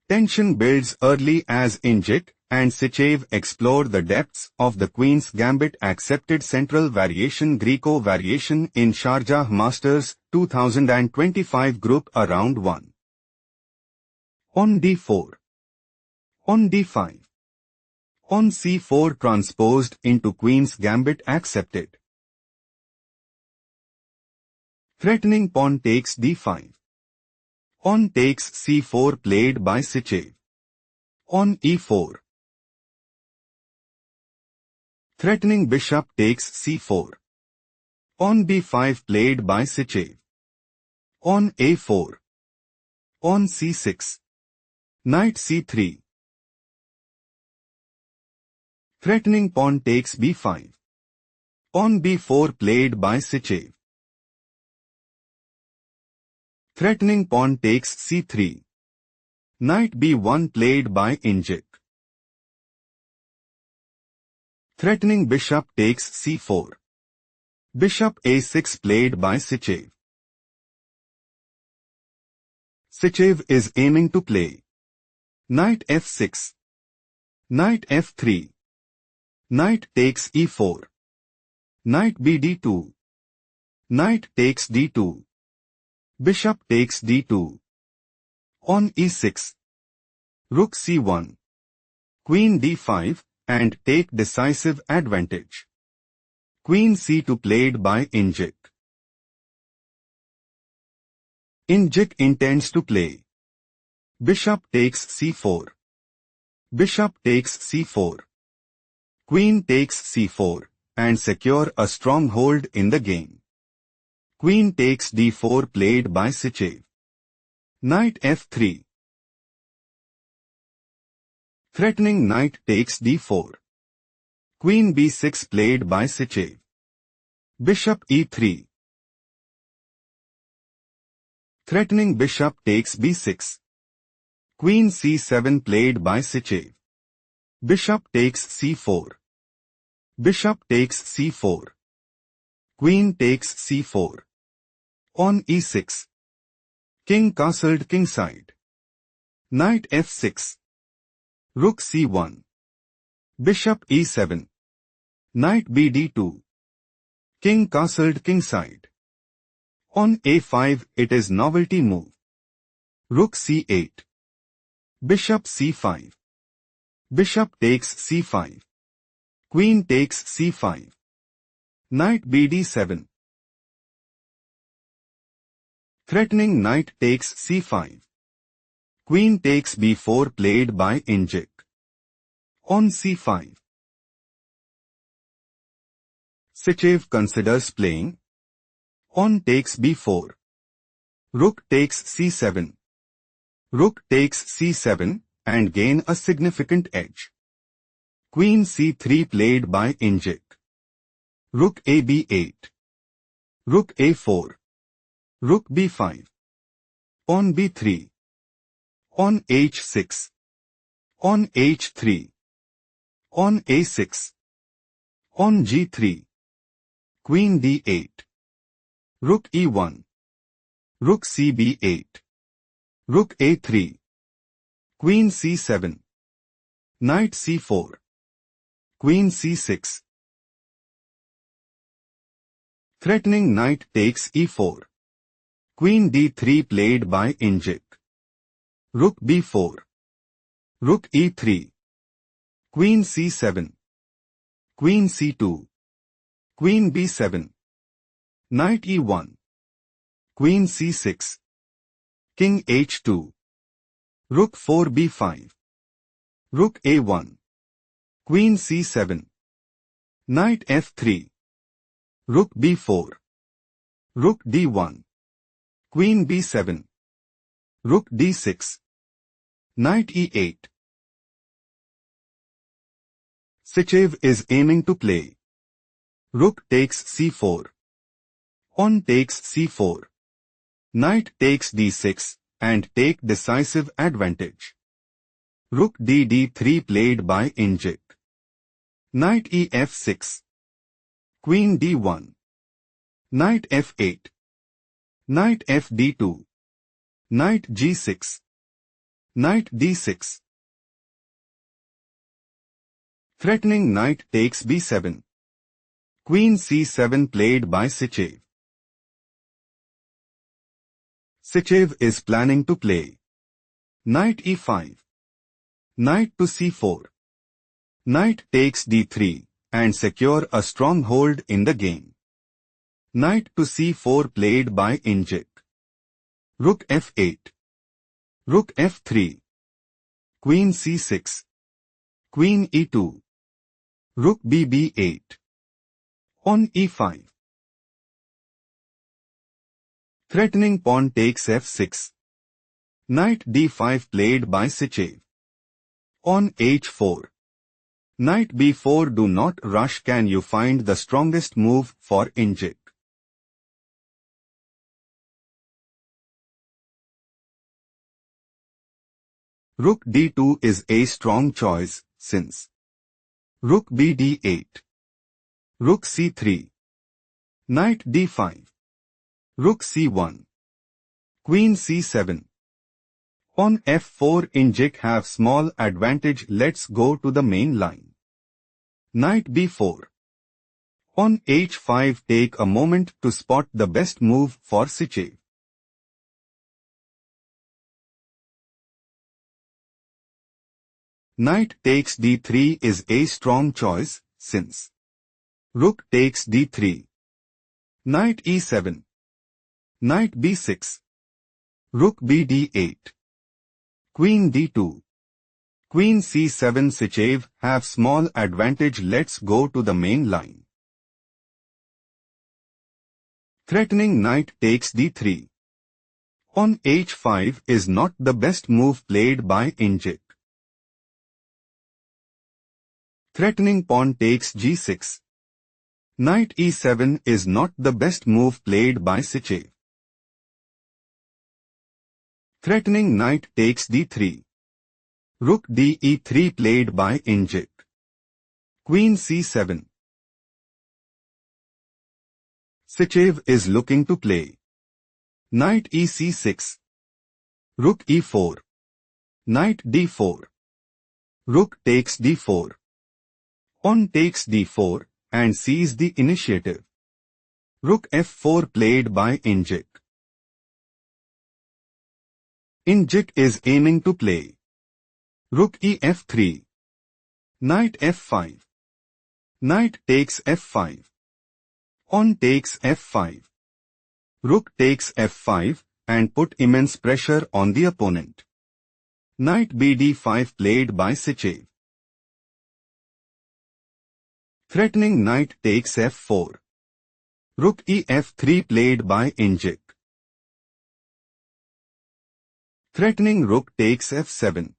Tension builds early as Indjic and Sychev explore the depths of the Queen's Gambit. Accepted central variation Greco variation in Sharjah Masters 2025 Group Around 1. On d4. On d5. On c4 transposed into Queen's Gambit. Accepted. Threatening pawn takes d5. On takes c4 played by Sychev. On e4. Threatening bishop takes c4. On b5 played by Sychev. On a4. On c6. Knight c3. Threatening pawn takes b5. On b4 played by Sychev. Threatening pawn takes c3. Knight b1 played by Indjic. Threatening bishop takes c4. Bishop a6 played by Sychev. Sychev is aiming to play knight f6. Knight f3. Knight takes e4. Knight bd2. Knight takes d2. Bishop takes d2. On e6. Rook c1. Queen d5 and take decisive advantage. Queen c2 played by Indjic. Indjic intends to play bishop takes c4. Bishop takes c4. Queen takes c4 and secure a stronghold in the game. Queen takes d4 played by Sychev. Knight f3. Threatening knight takes d4. Queen b6 played by Sychev. Bishop e3. Threatening bishop takes b6. Queen c7 played by Sychev. Bishop takes c4. Bishop takes c4. Queen takes c4. On e6. King castled kingside. Knight f6. Rook c1. Bishop e7. Knight bd2. King castled kingside. On a5 it is novelty move. Rook c8. Bishop c5. Bishop takes c5. Queen takes c5. Knight bd7. Threatening knight takes c5. Queen takes b4 played by Indjic. On c5. Sychev considers playing. On takes b4. Rook takes c7. Rook takes c7 and gain a significant edge. Queen c3 played by Indjic. Rook a b8. Rook a4. Rook b5. On b3. On h6. On h3. On a6. On g3. Queen d8. Rook e1. Rook cb8. Rook a3. Queen c7. Knight c4. Queen c6. Threatening knight takes e4. Queen d3 played by Indjic. Rook b4. Rook e3. Queen c7. Queen c2. Queen b7. Knight e1. Queen c6. King h2. Rook 4 b5. Rook a1. Queen c7. Knight f3. Rook b4. Rook d1. Queen b7. Rook d6. Knight e8. Sychev is aiming to play. Rook takes c4. On takes c4. Knight takes d6 and take decisive advantage. Rook d3 played by Indjic. Knight ef6. Queen d1. Knight f8. Knight fd2. Knight g6. Knight d6. Threatening knight takes b7. Queen c7 played by Sychev. Sychev is planning to play knight e5. Knight to c4. Knight takes d3 and secure a stronghold in the game. Knight to c4 played by Indjic. Rook f8. Rook f3. Queen c6. Queen e2. Rook bb8. Pawn e5. Threatening pawn takes f6. Knight d5 played by Sychev. On h4. Knight b4. Do not rush. Can you find the strongest move for Indjic? Rook d2 is a strong choice, since Rook bd8. Rook c3. Knight d5. Rook c1. Queen c7. On f4. Indjic have small advantage. Let's go to the main line. Knight b4. On h5. Take a moment to spot the best move for Sychev. Knight takes d3 is a strong choice, since Rook takes d3. Knight e7. Knight b6. Rook bd8. Queen d2. Queen c7. Sychev have small advantage. Let's go to the main line. Threatening knight takes d3. On h5 is not the best move played by Indjic. Threatening pawn takes g6. Knight e7 is not the best move played by Sychev. Threatening knight takes d3. Rook de3 played by Indjic. Queen c7. Sychev is looking to play knight ec6. Rook e4. Knight d4. Rook takes d4. Pawn takes d4 and seize the initiative. Rook f4 played by Indjic. Indjic is aiming to play Rook ef3. Knight f5. Knight takes f5. Pawn takes f5. Rook takes f5 and put immense pressure on the opponent. Knight bd5 played by Sychev. Threatening knight takes f4. Rook ef3 played by Indjic. Threatening rook takes f7.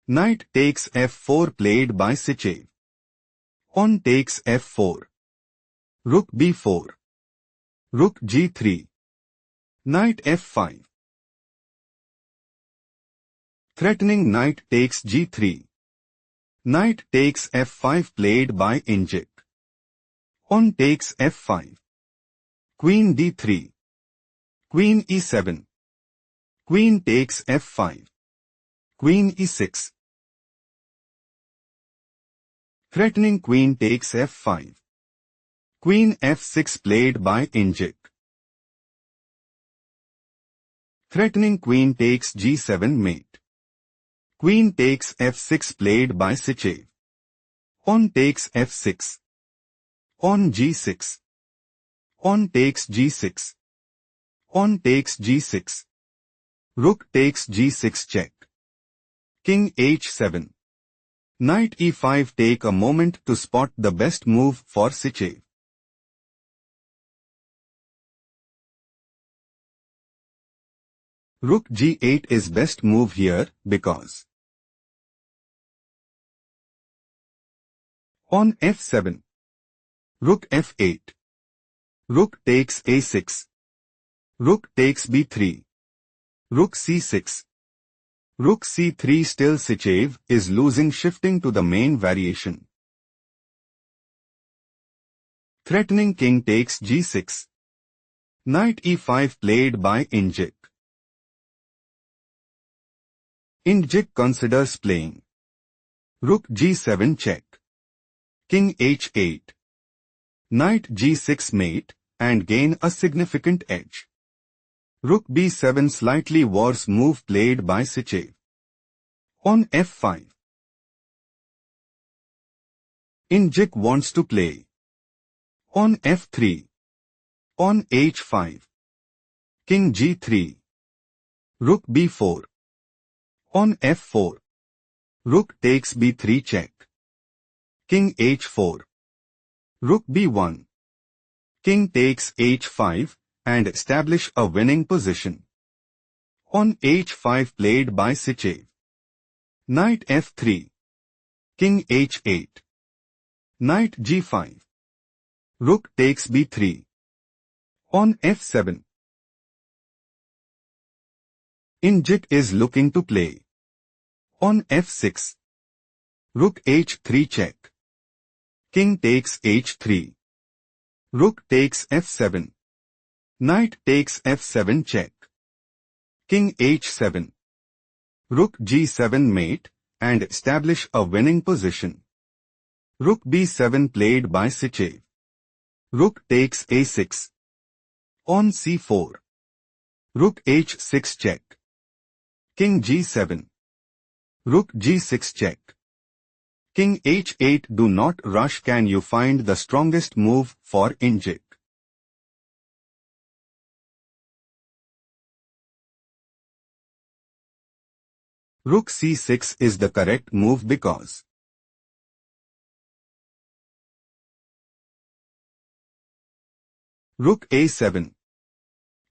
Knight takes f4 played by Sychev. Pawn takes f4. Rook b4. Rook g3. Knight f5. Threatening knight takes g3. Knight takes f5 played by Indjic. Pawn takes f5. Queen d3. Queen e7. Queen takes f5. Queen e6. Threatening queen takes f5. Queen f6 played by Indjic. Threatening queen takes g7 mate. Queen takes f6 played by Sychev. Pawn takes f6. Pawn g6. Pawn takes g6. Pawn takes g6. Rook takes g6 check. King h7. Knight e5. Take a moment to spot the best move for Sychev. Rook g8 is best move here because Pawn f7. Rook f8. Rook takes a6. Rook takes b3. Rook c6. Rook c3. Still Sychev is losing. Shifting to the main variation. Threatening king takes g6. Knight e5 played by Indjic. Indjic considers playing rook g7 check, king h8, knight g6 mate, and gain a significant edge. Rook b7 slightly worse move played by Sychev. On f5. Indjic wants to play on f3, on h5, king g3, rook b4, on f4, rook takes b3 check, king h4, rook b1, king takes h5, and establish a winning position. On h5 played by Sychev. Knight f3, king h8, knight g5, rook takes b3. On f7. Indjic is looking to play on f6, rook h3 check, king takes h3, rook takes f7, knight takes f7 check, king h7, rook g7 mate, and establish a winning position. Rook b7 played by Sychev. Rook takes a6. On c4. Rook h6 check. King g7. Rook g6 check. King h8. Do not rush. Can you find the strongest move for Indjic? Rook c6 is the correct move because rook a7,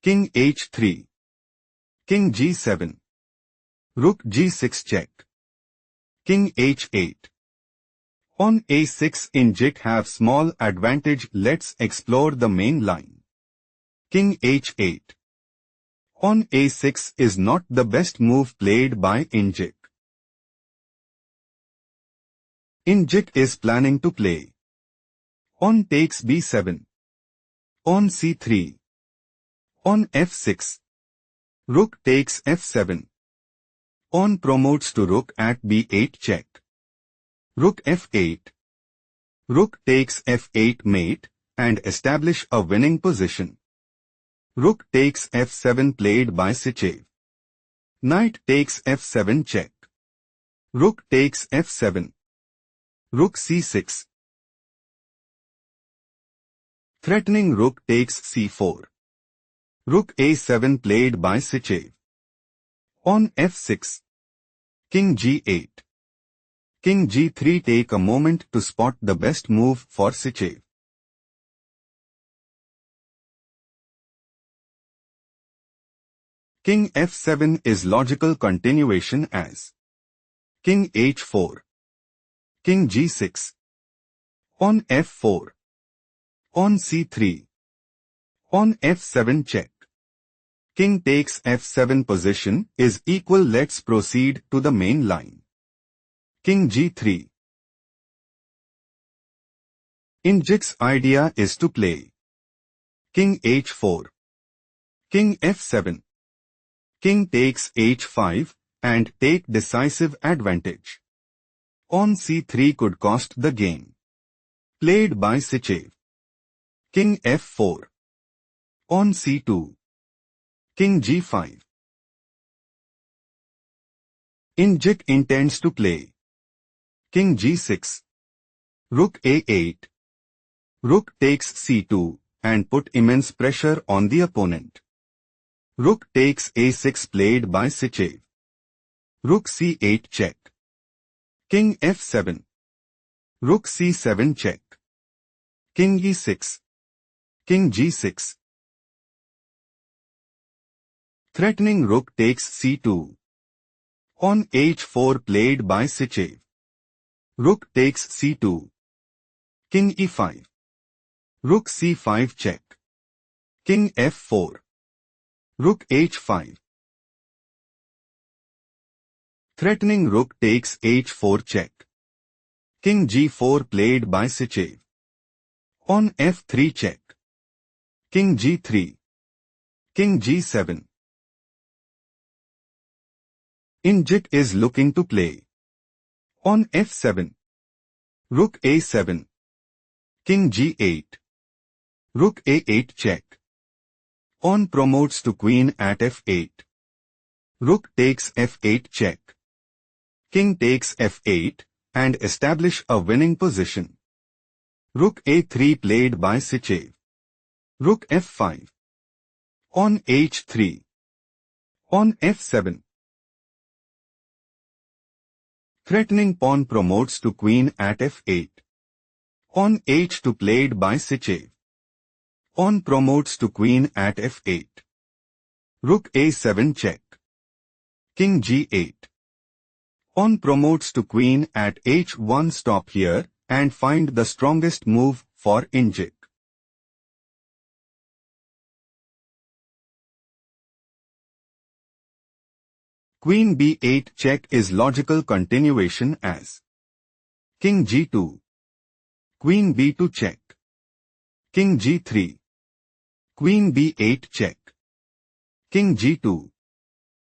king h3, king g7, rook g6 check, king h8. On a6 Indjic have small advantage. Let's explore the main line. King h8. On a6 is not the best move played by Indjic. Indjic is planning to play on takes b7, on c3, on f6, rook takes f7, on promotes to rook at b8 check, rook f8, rook takes f8 mate, and establish a winning position. Rook takes f7 played by Sychev. Knight takes f7 check. Rook takes f7. Rook c6. Threatening rook takes c4. Rook a7 played by Sychev. On f6. King g8. King g3. Take a moment to spot the best move for Sychev. King f7 is logical continuation as King h4, King g6, on f4, on c3, on f7 check. King takes f7 position is equal. Let's proceed to the main line. King g3. Indjic's idea is to play King h4, King f7, King takes h5, and take decisive advantage. On c3 could cost the game. Played by Sychev. King f4. On c2. King g5. Indjic intends to play King g6. Rook a8. Rook takes c2, and put immense pressure on the opponent. Rook takes a6 played by Sychev. Rook c8 check. King f7. Rook c7 check. King e6. King g6. Threatening rook takes c2. On h4 played by Sychev. Rook takes c2. King e5. Rook c5 check. King f4. Rook h5. Threatening rook takes h4 check. King g4 played by Sychev. On f3 check. King g3. King g7. Indjic is looking to play. On f7. Rook a7. King g8. Rook a8 check. Pawn promotes to queen at f8. Rook takes f8 check. King takes f8 and establish a winning position. Rook a3 played by Sychev. Rook f5. On h3. On f7. Threatening pawn promotes to queen at f8. On h2 played by Sychev. Pawn promotes to queen at f8. Rook a7 check. King g8. Pawn promotes to queen at h1. Stop here and find the strongest move for Indjic. Queen b8 check is logical continuation as King g2. Queen b2 check. King g3. Queen b8 check. King g2.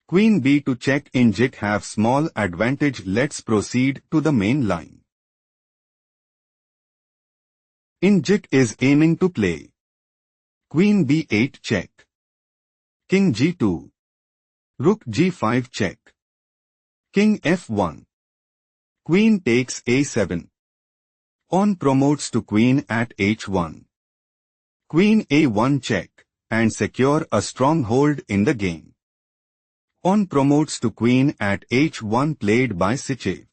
Queen b2 check. Indjic have small advantage. Let's proceed to the main line. Indjic is aiming to play Queen b8 check. King g2. Rook g5 check. King f1. Queen takes a7. Pawn promotes to queen at h1. Queen a1 check and secure a stronghold in the game. Pawn promotes to queen at h1 played by Sychev.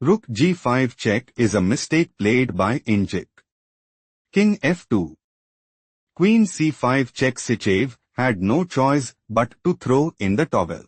Rook g5 check is a mistake played by Indjic. King f2. Queen c5 check. Sychev had no choice but to throw in the towel.